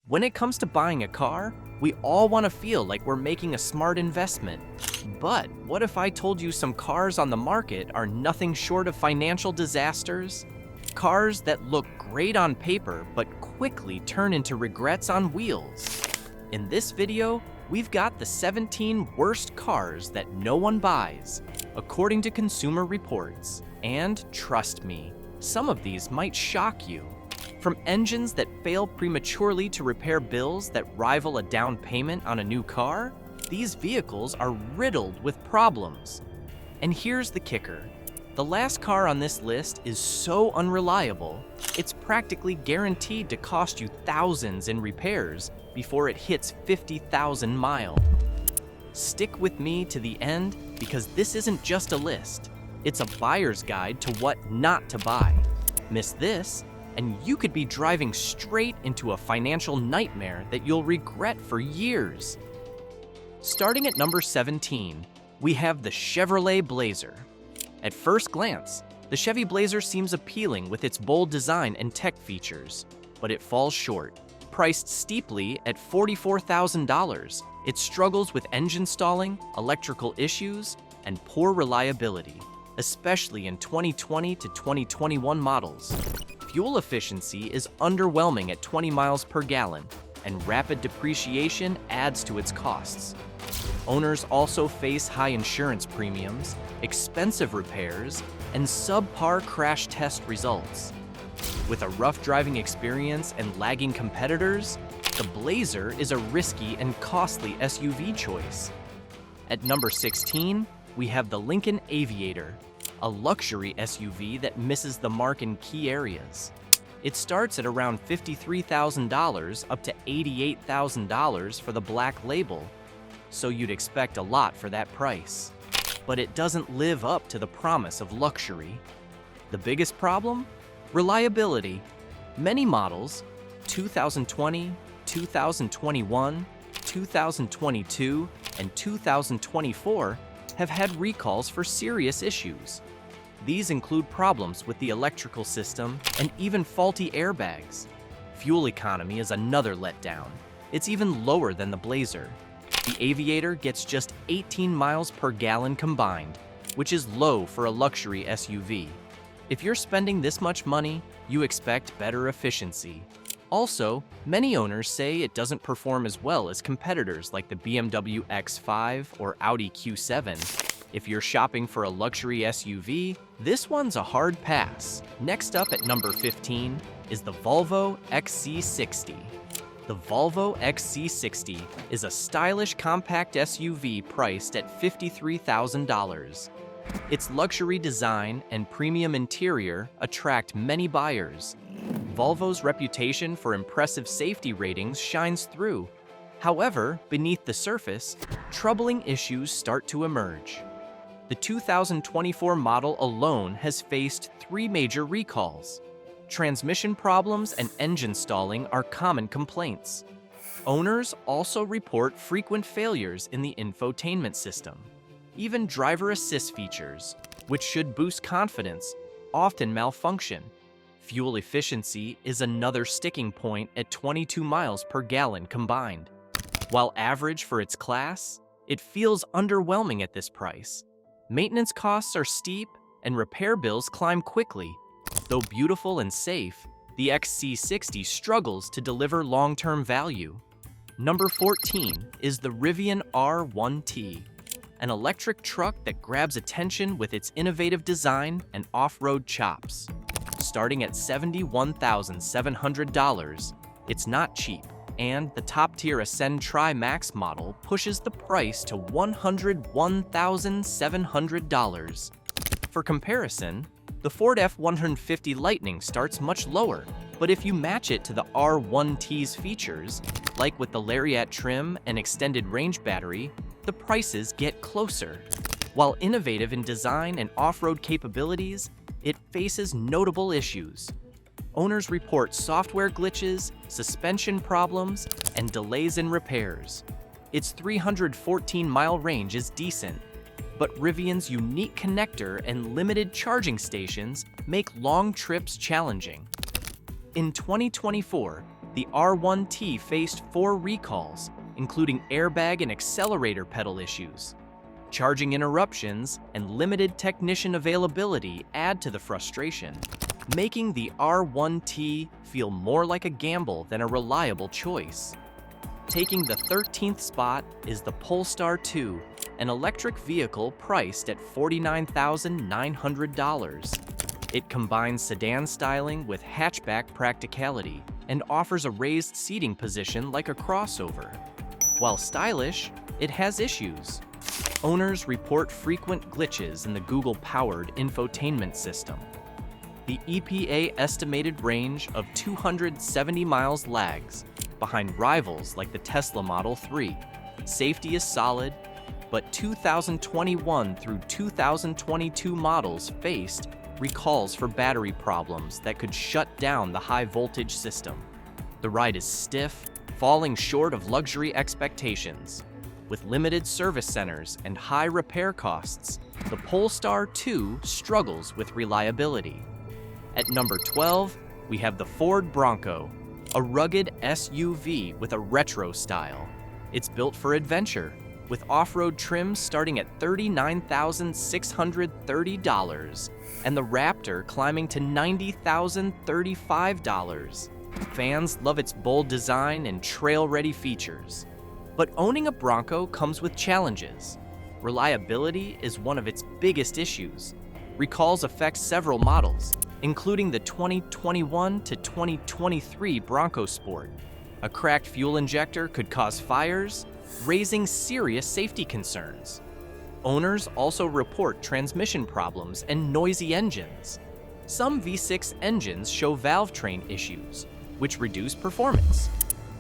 When it comes to buying a car, we all want to feel like we're making a smart investment. But what if I told you some cars on the market are nothing short of financial disasters? Cars that look great on paper but quickly turn into regrets on wheels. In this video, we've got the 17 worst cars that no one buys, according to Consumer Reports. And trust me, some of these might shock you. From engines that fail prematurely to repair bills that rival a down payment on a new car, these vehicles are riddled with problems. And here's the kicker. The last car on this list is so unreliable, it's practically guaranteed to cost you thousands in repairs before it hits 50,000 miles. Stick with me to the end because this isn't just a list. It's a buyer's guide to what not to buy. Miss this, and you could be driving straight into a financial nightmare that you'll regret for years. Starting at number 17, we have the Chevrolet Blazer. At first glance, the Chevy Blazer seems appealing with its bold design and tech features, but it falls short. Priced steeply at $44,000, it struggles with engine stalling, electrical issues, and poor reliability, especially in 2020 to 2021 models. Fuel efficiency is underwhelming at 20 miles per gallon, and rapid depreciation adds to its costs. Owners also face high insurance premiums, expensive repairs, and subpar crash test results. With a rough driving experience and lagging competitors, the Blazer is a risky and costly SUV choice. At number 16, we have the Lincoln Aviator, a luxury SUV that misses the mark in key areas. It starts at around $53,000 up to $88,000 for the black label, so you'd expect a lot for that price. But it doesn't live up to the promise of luxury. The biggest problem? Reliability. Many models, 2020, 2021, 2022, and 2024, have had recalls for serious issues. These include problems with the electrical system and even faulty airbags. Fuel economy is another letdown. It's even lower than the Blazer. The Aviator gets just 18 miles per gallon combined, which is low for a luxury SUV. If you're spending this much money, you expect better efficiency. Also, many owners say it doesn't perform as well as competitors like the BMW X5 or Audi Q7. If you're shopping for a luxury SUV, this one's a hard pass. Next up at number 15 is the Volvo XC60. The Volvo XC60 is a stylish compact SUV priced at $53,000. Its luxury design and premium interior attract many buyers. Volvo's reputation for impressive safety ratings shines through. However, beneath the surface, troubling issues start to emerge. The 2024 model alone has faced 3 major recalls. Transmission problems and engine stalling are common complaints. Owners also report frequent failures in the infotainment system. Even driver assist features, which should boost confidence, often malfunction. Fuel efficiency is another sticking point at 22 miles per gallon combined. While average for its class, it feels underwhelming at this price. Maintenance costs are steep and repair bills climb quickly. Though beautiful and safe, the XC60 struggles to deliver long-term value. Number 14 is the Rivian R1T, an electric truck that grabs attention with its innovative design and off-road chops. Starting at $71,700, it's not cheap, and the top-tier Ascend Tri-Max model pushes the price to $101,700. For comparison, the Ford F-150 Lightning starts much lower, but if you match it to the R1T's features, like with the Lariat trim and extended range battery, the prices get closer. While innovative in design and off-road capabilities, it faces notable issues. Owners report software glitches, suspension problems, and delays in repairs. Its 314-mile range is decent, but Rivian's unique connector and limited charging stations make long trips challenging. In 2024, The R1T faced 4 recalls, including airbag and accelerator pedal issues. Charging interruptions and limited technician availability add to the frustration, making the R1T feel more like a gamble than a reliable choice. Taking the 13th spot is the Polestar 2, an electric vehicle priced at $49,900. It combines sedan styling with hatchback practicality and offers a raised seating position like a crossover. While stylish, it has issues. Owners report frequent glitches in the Google-powered infotainment system. The EPA estimated range of 270 miles lags behind rivals like the Tesla Model 3. Safety is solid, but 2021 through 2022 models faced recalls for battery problems that could shut down the high-voltage system. The ride is stiff, falling short of luxury expectations. With limited service centers and high repair costs, the Polestar 2 struggles with reliability. At number 12, we have the Ford Bronco, a rugged SUV with a retro style. It's built for adventure, with off-road trims starting at $39,630 and the Raptor climbing to $90,035. Fans love its bold design and trail-ready features. But owning a Bronco comes with challenges. Reliability is one of its biggest issues. Recalls affect several models, including the 2021 to 2023 Bronco Sport. A cracked fuel injector could cause fires, raising serious safety concerns. Owners also report transmission problems and noisy engines. Some V6 engines show valve train issues, which reduce performance.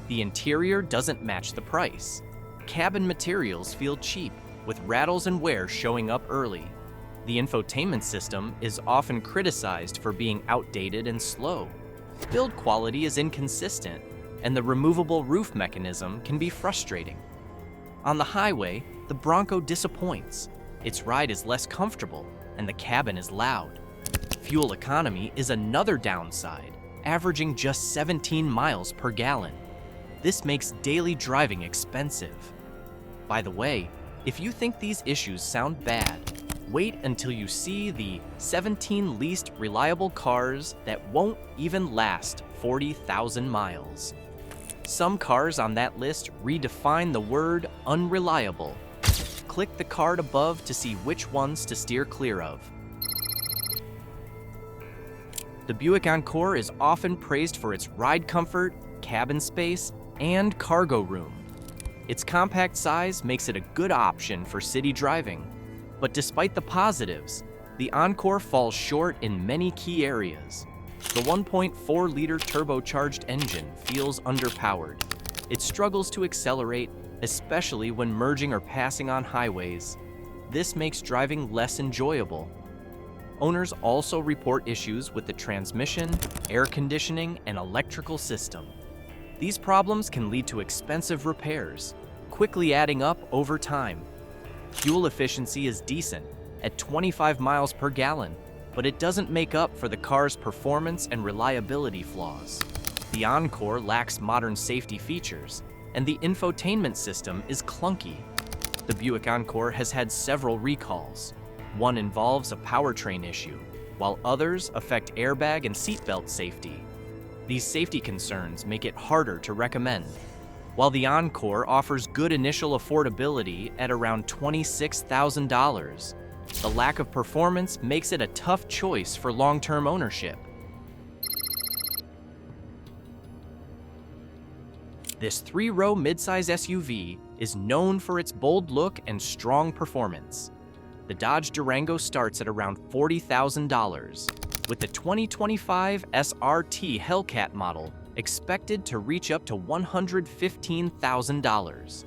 The interior doesn't match the price. Cabin materials feel cheap, with rattles and wear showing up early. The infotainment system is often criticized for being outdated and slow. Build quality is inconsistent, and the removable roof mechanism can be frustrating. On the highway, the Bronco disappoints. Its ride is less comfortable, and the cabin is loud. Fuel economy is another downside, averaging just 17 miles per gallon. This makes daily driving expensive. By the way, if you think these issues sound bad, wait until you see the 17 least reliable cars that won't even last 40,000 miles. Some cars on that list redefine the word unreliable. Click the card above to see which ones to steer clear of. The Buick Encore is often praised for its ride comfort, cabin space, and cargo room. Its compact size makes it a good option for city driving. But despite the positives, the Encore falls short in many key areas. The 1.4-liter turbocharged engine feels underpowered. It struggles to accelerate, especially when merging or passing on highways. This makes driving less enjoyable. Owners also report issues with the transmission, air conditioning, and electrical system. These problems can lead to expensive repairs, quickly adding up over time. Fuel efficiency is decent, at 25 miles per gallon, but it doesn't make up for the car's performance and reliability flaws. The Encore lacks modern safety features, and the infotainment system is clunky. The Buick Encore has had several recalls. One involves a powertrain issue, while others affect airbag and seatbelt safety. These safety concerns make it harder to recommend. While the Encore offers good initial affordability at around $26,000, the lack of performance makes it a tough choice for long-term ownership. This 3-row midsize SUV is known for its bold look and strong performance. The Dodge Durango starts at around $40,000, with the 2025 SRT Hellcat model expected to reach up to $115,000.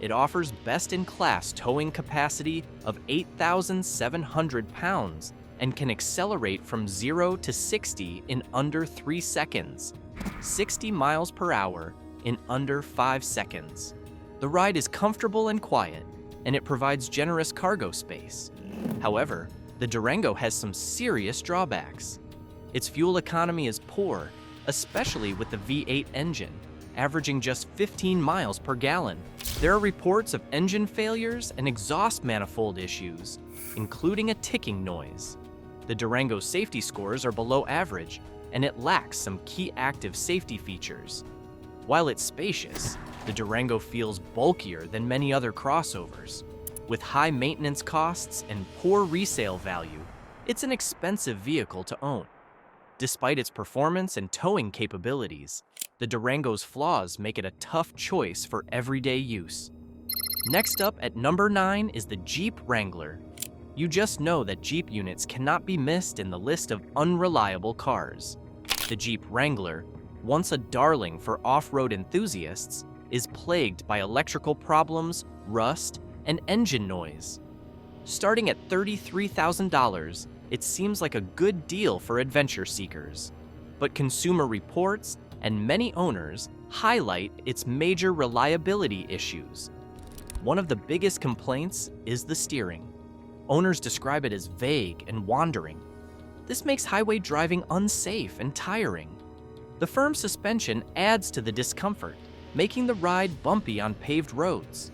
It offers best-in-class towing capacity of 8,700 pounds and can accelerate from 0 to 60 in under 3 seconds, 60 miles per hour in under 5 seconds. The ride is comfortable and quiet, and it provides generous cargo space. However, the Durango has some serious drawbacks. Its fuel economy is poor, especially with the V8 engine, averaging just 15 miles per gallon. There are reports of engine failures and exhaust manifold issues, including a ticking noise. The Durango's safety scores are below average, and it lacks some key active safety features. While it's spacious, the Durango feels bulkier than many other crossovers. With high maintenance costs and poor resale value, it's an expensive vehicle to own. Despite its performance and towing capabilities, the Durango's flaws make it a tough choice for everyday use. Next up at number 9 is the Jeep Wrangler. You just know that Jeep units cannot be missed in the list of unreliable cars. The Jeep Wrangler, once a darling for off-road enthusiasts, is plagued by electrical problems, rust, and engine noise. Starting at $33,000, it seems like a good deal for adventure seekers. But consumer reports and many owners highlight its major reliability issues. One of the biggest complaints is the steering. Owners describe it as vague and wandering. This makes highway driving unsafe and tiring. The firm suspension adds to the discomfort, making the ride bumpy on paved roads.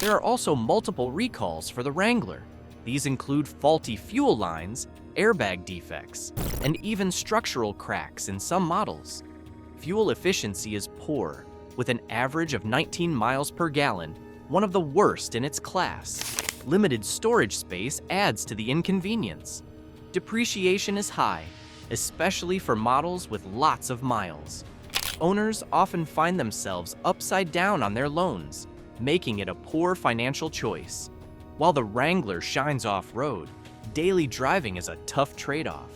There are also multiple recalls for the Wrangler. These include faulty fuel lines, airbag defects, and even structural cracks in some models. Fuel efficiency is poor, with an average of 19 miles per gallon, one of the worst in its class. Limited storage space adds to the inconvenience. Depreciation is high, especially for models with lots of miles. Owners often find themselves upside down on their loans, making it a poor financial choice. While the Wrangler shines off-road, daily driving is a tough trade-off.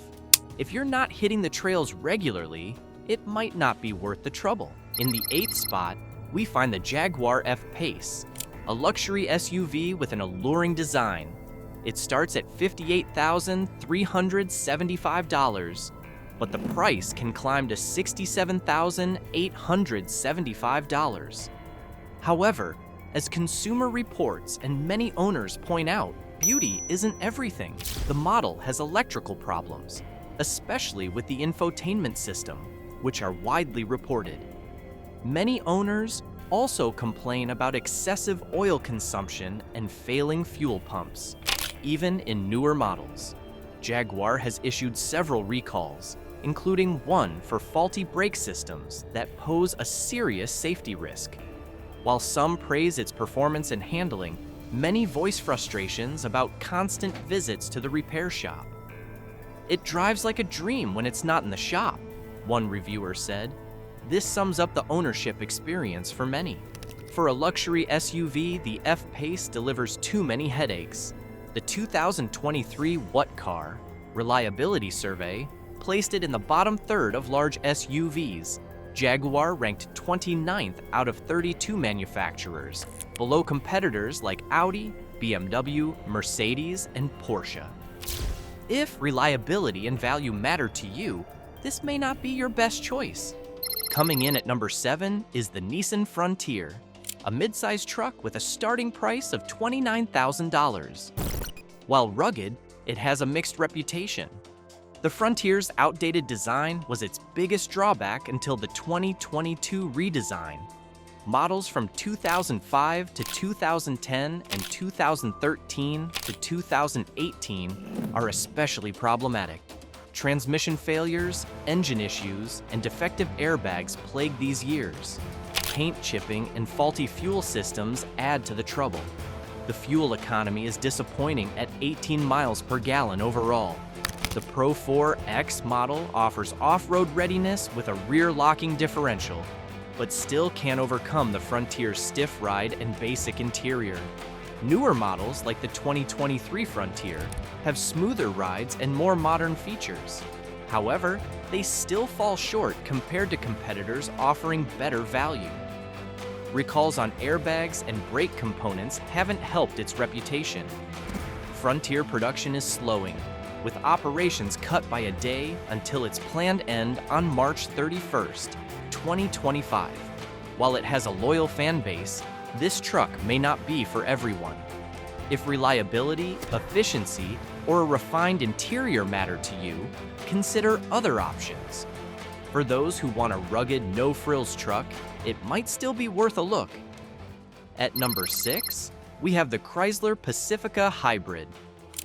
If you're not hitting the trails regularly, it might not be worth the trouble. In the 8th spot, we find the Jaguar F-Pace, a luxury SUV with an alluring design. It starts at $58,375, but the price can climb to $67,875. However, as Consumer Reports and many owners point out, beauty isn't everything. The model has electrical problems, especially with the infotainment system, which are widely reported. Many owners also complain about excessive oil consumption and failing fuel pumps, even in newer models. Jaguar has issued several recalls, including one for faulty brake systems that pose a serious safety risk. While some praise its performance and handling, many voice frustrations about constant visits to the repair shop. "It drives like a dream when it's not in the shop," one reviewer said. This sums up the ownership experience for many. For a luxury SUV, the F-Pace delivers too many headaches. The 2023 What Car? Reliability Survey placed it in the bottom third of large SUVs. Jaguar ranked 29th out of 32 manufacturers, below competitors like Audi, BMW, Mercedes, and Porsche. If reliability and value matter to you, this may not be your best choice. Coming in at number 7 is the Nissan Frontier, a midsize truck with a starting price of $29,000. While rugged, it has a mixed reputation. The Frontier's outdated design was its biggest drawback until the 2022 redesign. Models from 2005 to 2010 and 2013 to 2018 are especially problematic. Transmission failures, engine issues, and defective airbags plague these years. Paint chipping and faulty fuel systems add to the trouble. The fuel economy is disappointing at 18 miles per gallon overall. The Pro 4X model offers off-road readiness with a rear-locking differential, but still can't overcome the Frontier's stiff ride and basic interior. Newer models like the 2023 Frontier have smoother rides and more modern features. However, they still fall short compared to competitors offering better value. Recalls on airbags and brake components haven't helped its reputation. Frontier production is slowing, with operations cut by a day until its planned end on March 31st, 2025. While it has a loyal fan base, this truck may not be for everyone. If reliability, efficiency, or a refined interior matter to you, consider other options. For those who want a rugged, no-frills truck, it might still be worth a look. At number 6, we have the Chrysler Pacifica Hybrid.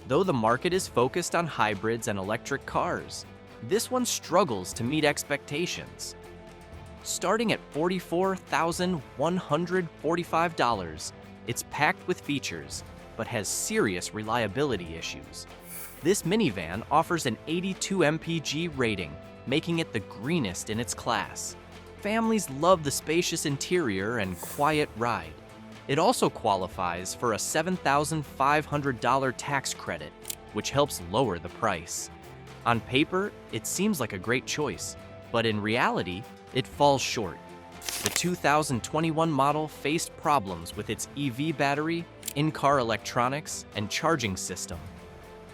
Though the market is focused on hybrids and electric cars, this one struggles to meet expectations. Starting at $44,145, it's packed with features, but has serious reliability issues. This minivan offers an 82 mpg rating, making it the greenest in its class. Families love the spacious interior and quiet ride. It also qualifies for a $7,500 tax credit, which helps lower the price. On paper, it seems like a great choice, but in reality, it falls short. The 2021 model faced problems with its EV battery, in-car electronics, and charging system.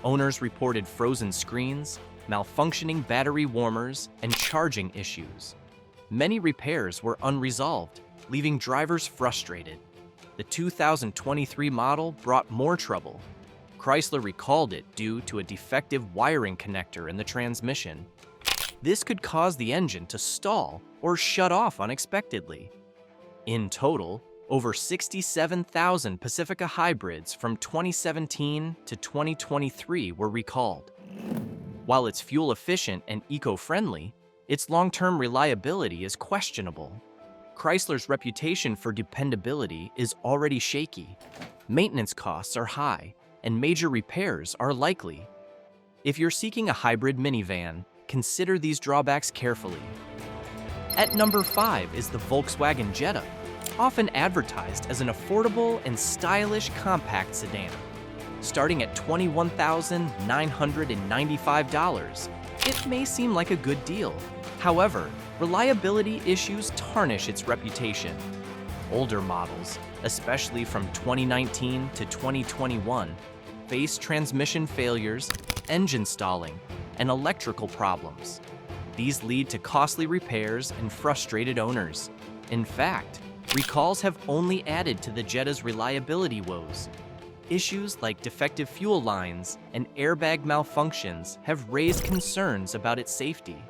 Owners reported frozen screens, malfunctioning battery warmers, and charging issues. Many repairs were unresolved, leaving drivers frustrated. The 2023 model brought more trouble. Chrysler recalled it due to a defective wiring connector in the transmission. This could cause the engine to stall or shut off unexpectedly. In total, over 67,000 Pacifica hybrids from 2017 to 2023 were recalled. While it's fuel-efficient and eco-friendly, its long-term reliability is questionable. Chrysler's reputation for dependability is already shaky. Maintenance costs are high, and major repairs are likely. If you're seeking a hybrid minivan, consider these drawbacks carefully. At number 5 is the Volkswagen Jetta, often advertised as an affordable and stylish compact sedan. Starting at $21,995, it may seem like a good deal. However, reliability issues tarnish its reputation. Older models, especially from 2019 to 2021, face transmission failures, engine stalling, and electrical problems. These lead to costly repairs and frustrated owners. In fact, recalls have only added to the Jetta's reliability woes. Issues like defective fuel lines and airbag malfunctions have raised concerns about its safety.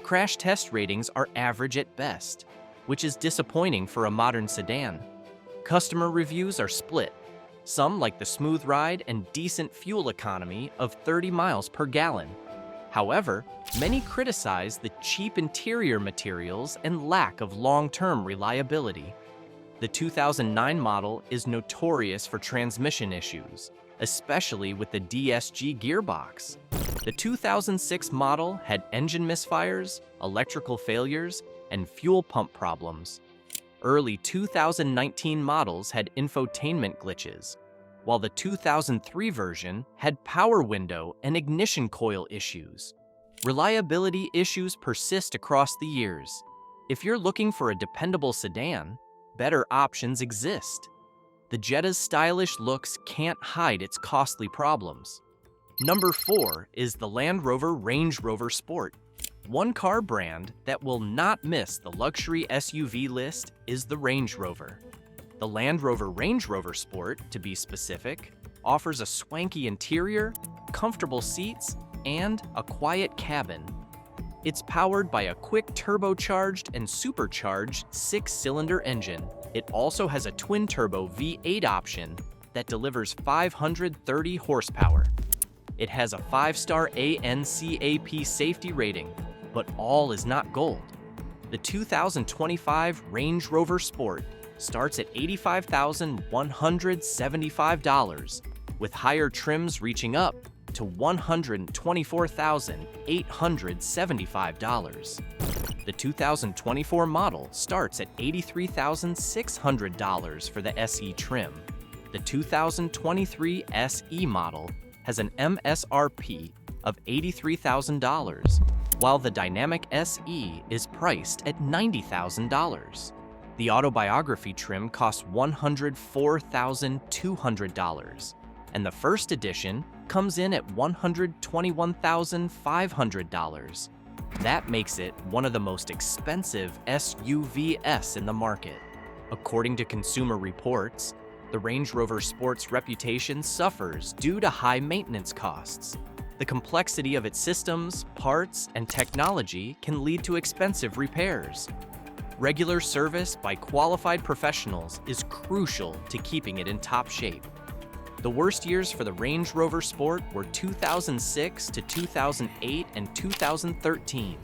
Crash test ratings are average at best, which is disappointing for a modern sedan. Customer reviews are split. Some like the smooth ride and decent fuel economy of 30 miles per gallon. However, many criticize the cheap interior materials and lack of long-term reliability. The 2009 model is notorious for transmission issues, especially with the DSG gearbox. The 2006 model had engine misfires, electrical failures, and fuel pump problems. Early 2019 models had infotainment glitches, while the 2003 version had power window and ignition coil issues. Reliability issues persist across the years. If you're looking for a dependable sedan, better options exist. The Jetta's stylish looks can't hide its costly problems. Number 4 is the Land Rover Range Rover Sport. One car brand that will not miss the luxury SUV list is the Range Rover. The Land Rover Range Rover Sport, to be specific, offers a swanky interior, comfortable seats, and a quiet cabin. It's powered by a quick turbocharged and supercharged 6-cylinder engine. It also has a twin-turbo V8 option that delivers 530 horsepower. It has a 5-star ANCAP safety rating, but all is not gold. The 2025 Range Rover Sport starts at $85,175, with higher trims reaching up to $124,875. The 2024 model starts at $83,600 for the SE trim. The 2023 SE model has an MSRP of $83,000, while the Dynamic SE is priced at $90,000. The Autobiography trim costs $104,200, and the first edition comes in at $121,500. That makes it one of the most expensive SUVs in the market. According to Consumer Reports, the Range Rover Sport's reputation suffers due to high maintenance costs. The complexity of its systems, parts, and technology can lead to expensive repairs. Regular service by qualified professionals is crucial to keeping it in top shape. The worst years for the Range Rover Sport were 2006 to 2008 and 2013.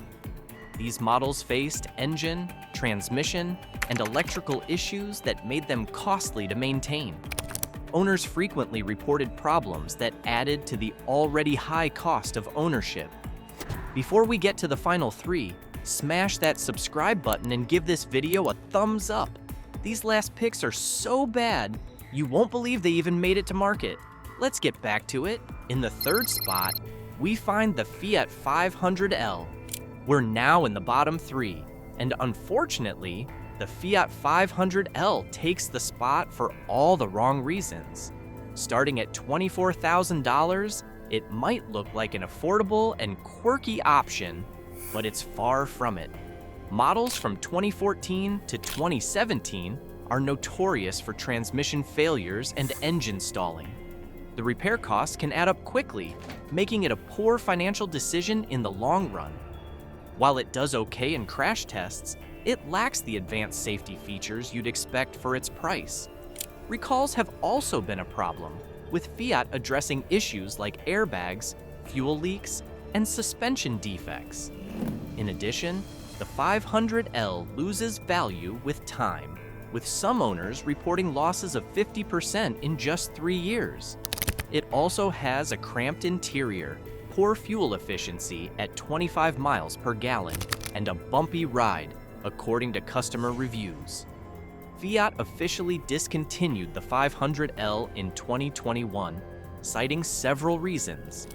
These models faced engine, transmission, and electrical issues that made them costly to maintain. Owners frequently reported problems that added to the already high cost of ownership. Before we get to the final three, smash that subscribe button and give this video a thumbs up. These last picks are so bad, you won't believe they even made it to market. Let's get back to it. In the third spot, we find the Fiat 500L. We're now in the bottom three, and unfortunately, the Fiat 500L takes the spot for all the wrong reasons. Starting at $24,000, it might look like an affordable and quirky option, but it's far from it. Models from 2014 to 2017 are notorious for transmission failures and engine stalling. The repair costs can add up quickly, making it a poor financial decision in the long run. While it does okay in crash tests, it lacks the advanced safety features you'd expect for its price. Recalls have also been a problem, with Fiat addressing issues like airbags, fuel leaks, and suspension defects. In addition, the 500L loses value with time, with some owners reporting losses of 50% in just 3 years. It also has a cramped interior, poor fuel efficiency at 25 miles per gallon, and a bumpy ride, according to customer reviews. Fiat officially discontinued the 500L in 2021, citing several reasons.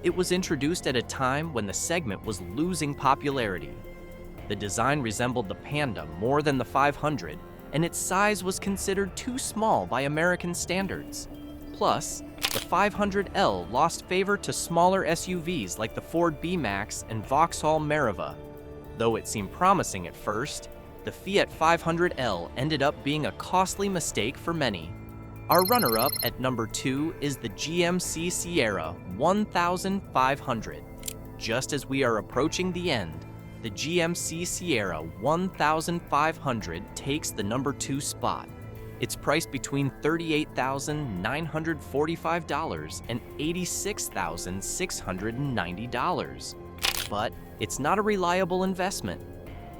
It was introduced at a time when the segment was losing popularity. The design resembled the Panda more than the 500, and its size was considered too small by American standards. Plus, the 500L lost favor to smaller SUVs like the Ford B-Max and Vauxhall Meriva. Though it seemed promising at first, the Fiat 500L ended up being a costly mistake for many. Our runner-up at number 2 is the GMC Sierra 1500. Just as we are approaching the end, the GMC Sierra 1500 takes the number 2 spot. It's priced between $38,945 and $86,690. But it's not a reliable investment.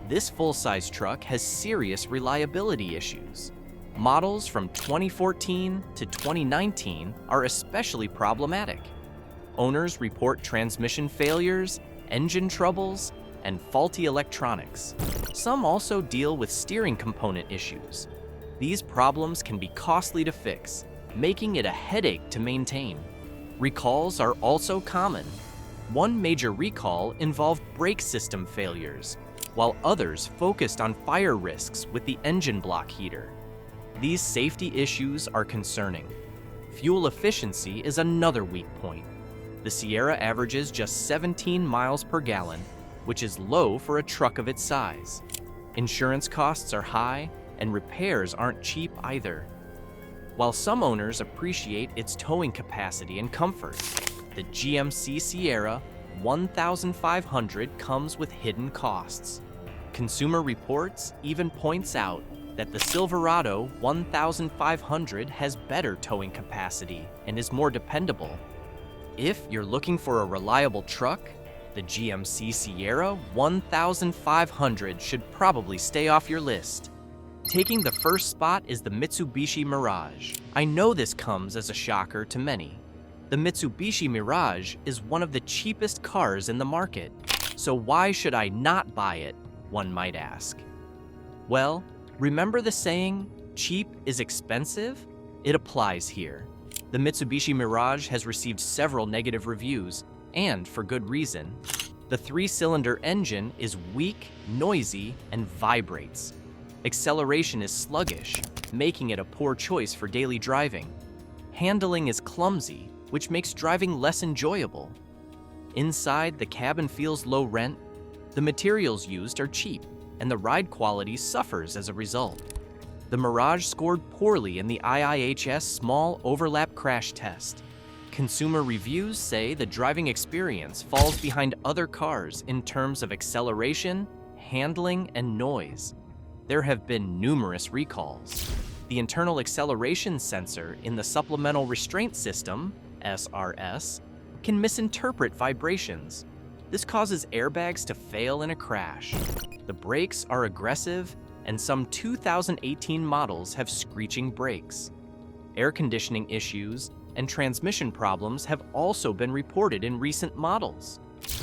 This full-size truck has serious reliability issues. Models from 2014 to 2019 are especially problematic. Owners report transmission failures, engine troubles, and faulty electronics. Some also deal with steering component issues. These problems can be costly to fix, making it a headache to maintain. Recalls are also common. One major recall involved brake system failures, while others focused on fire risks with the engine block heater. These safety issues are concerning. Fuel efficiency is another weak point. The Sierra averages just 17 miles per gallon, which is low for a truck of its size. Insurance costs are high, and repairs aren't cheap either. While some owners appreciate its towing capacity and comfort, the GMC Sierra 1500 comes with hidden costs. Consumer Reports even points out that the Silverado 1500 has better towing capacity and is more dependable. If you're looking for a reliable truck, the GMC Sierra 1500 should probably stay off your list. Taking the first spot is the Mitsubishi Mirage. I know this comes as a shocker to many. The Mitsubishi Mirage is one of the cheapest cars in the market, so why should I not buy it, one might ask. Well, remember the saying, cheap is expensive? It applies here. The Mitsubishi Mirage has received several negative reviews, and for good reason. The 3-cylinder engine is weak, noisy, and vibrates. Acceleration is sluggish, making it a poor choice for daily driving. Handling is clumsy, which makes driving less enjoyable. Inside, the cabin feels low rent, the materials used are cheap, and the ride quality suffers as a result. The Mirage scored poorly in the IIHS small overlap crash test. Consumer reviews say the driving experience falls behind other cars in terms of acceleration, handling, and noise. There have been numerous recalls. The internal acceleration sensor in the supplemental restraint system, SRS, can misinterpret vibrations. This causes airbags to fail in a crash. The brakes are aggressive, and some 2018 models have screeching brakes. Air conditioning issues and transmission problems have also been reported in recent models.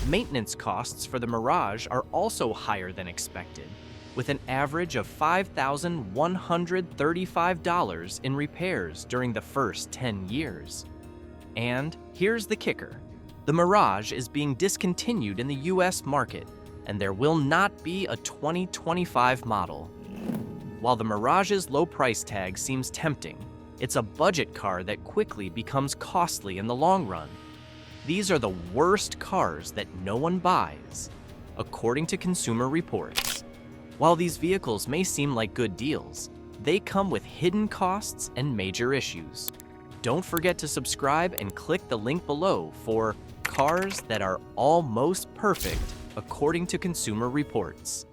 Maintenance costs for the Mirage are also higher than expected, with an average of $5,135 in repairs during the first 10 years. And here's the kicker. The Mirage is being discontinued in the US market, and there will not be a 2025 model. While the Mirage's low price tag seems tempting, it's a budget car that quickly becomes costly in the long run. These are the worst cars that no one buys, according to Consumer Reports. While these vehicles may seem like good deals, they come with hidden costs and major issues. Don't forget to subscribe and click the link below for cars that are almost perfect, according to Consumer Reports.